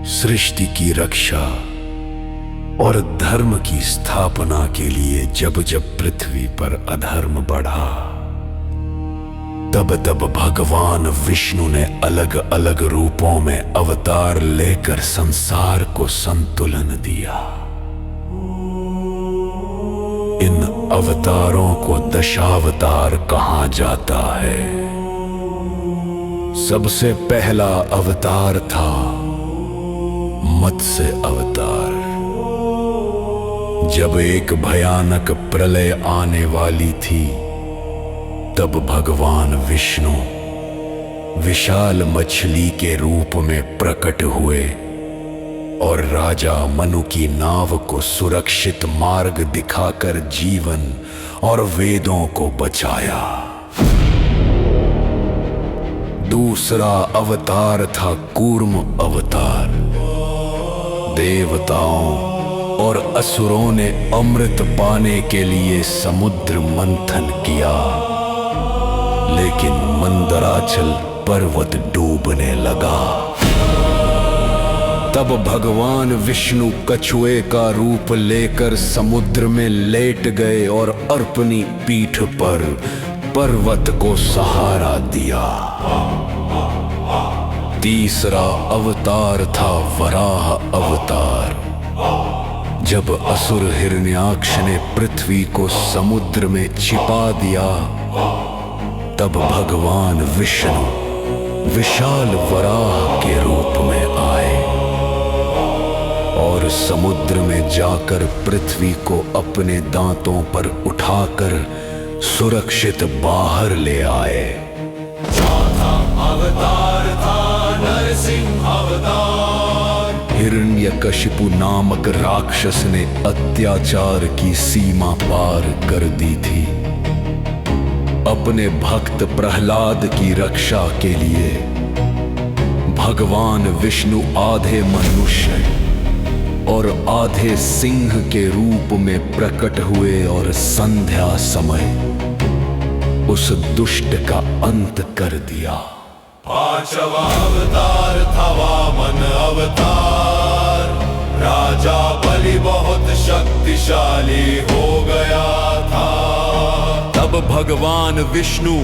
सृष्टि की रक्षा और धर्म की स्थापना के लिए जब जब पृथ्वी पर अधर्म बढ़ा, तब तब भगवान विष्णु ने अलग अलग रूपों में अवतार लेकर संसार को संतुलन दिया। इन अवतारों को दशावतार कहा जाता है। सबसे पहला अवतार था मत्स्य अवतार। जब एक भयानक प्रलय आने वाली थी, तब भगवान विष्णु विशाल मछली के रूप में प्रकट हुए और राजा मनु की नाव को सुरक्षित मार्ग दिखाकर जीवन और वेदों को बचाया। दूसरा अवतार था कूर्म अवतार। देवताओं और असुरों ने अमृत पाने के लिए समुद्र मंथन किया, लेकिन मंदराचल पर्वत डूबने लगा। तब भगवान विष्णु कछुए का रूप लेकर समुद्र में लेट गए और अपनी पीठ पर पर्वत को सहारा दिया। तीसरा अवतार था वराह अवतार। जब असुर हिरण्याक्ष ने पृथ्वी को समुद्र में छिपा दिया, तब भगवान विष्णु विशाल वराह के रूप में आए और समुद्र में जाकर पृथ्वी को अपने दांतों पर उठाकर सुरक्षित बाहर ले आए। चौथा अवतार था नरसिंह अवतार। हिरण्यकशिपु नामक राक्षस ने अत्याचार की सीमा पार कर दी थी। अपने भक्त प्रहलाद की रक्षा के लिए भगवान विष्णु आधे मनुष्य और आधे सिंह के रूप में प्रकट हुए और संध्या समय उस दुष्ट का अंत कर दिया। पांचवा अवतार था वामन अवतार। राजा बलि बहुत शक्तिशाली हो गया था। तब भगवान विष्णु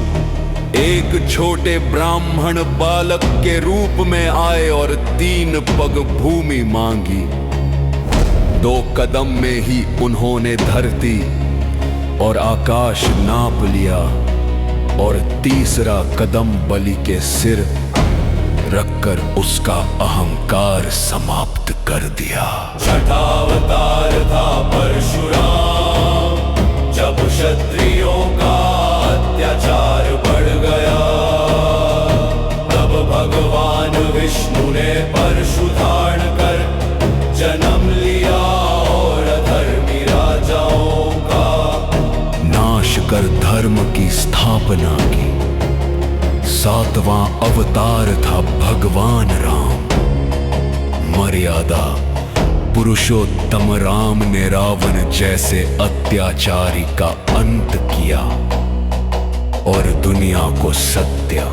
एक छोटे ब्राह्मण बालक के रूप में आए और 3 पग भूमि मांगी। 2 कदम में ही उन्होंने धरती और आकाश नाप लिया और तीसरा कदम बलि के सिर रखकर उसका अहंकार समाप्त कर दिया। छठा अवतार था परशुराम। जब क्षत्रियों का अत्याचार बढ़ गया, तब भगवान विष्णु ने परशु धारण कर जन्म लिया और अधर्मी राजाओं का नाश कर धर्म की स्थापना की। 7वां अवतार था भगवान राम। मर्यादा पुरुषोत्तम राम ने रावण जैसे अत्याचारी का अंत किया और दुनिया को सत्य,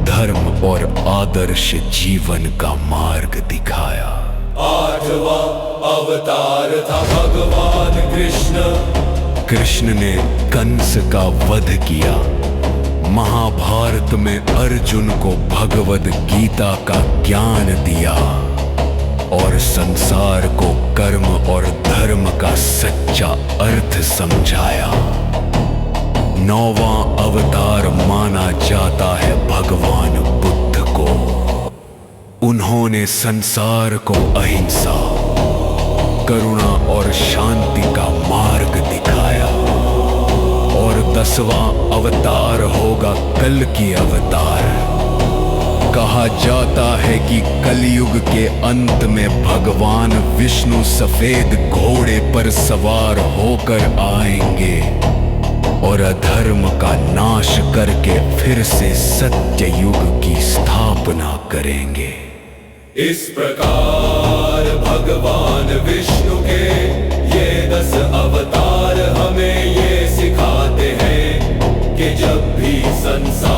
धर्म और आदर्श जीवन का मार्ग दिखाया। 8वां अवतार था भगवान कृष्ण। कृष्ण ने कंस का वध किया। महाभारत में अर्जुन को भगवद गीता का ज्ञान दिया और संसार को कर्म और धर्म का सच्चा अर्थ समझाया। 9वां अवतार माना जाता है भगवान बुद्ध को। उन्होंने संसार को अहिंसा, करुणा और शांति का मार्ग दिखाया। और 10वां अवतार होगा कल्कि अवतार। कहा जाता है कि कलयुग के अंत में भगवान विष्णु सफेद घोड़े पर सवार होकर आएंगे और अधर्म का नाश करके फिर से सत्य युग की स्थापना करेंगे। इस प्रकार भगवान विष्णु के ये 10 अवतार हमें ये सिखाते हैं कि जब भी संसार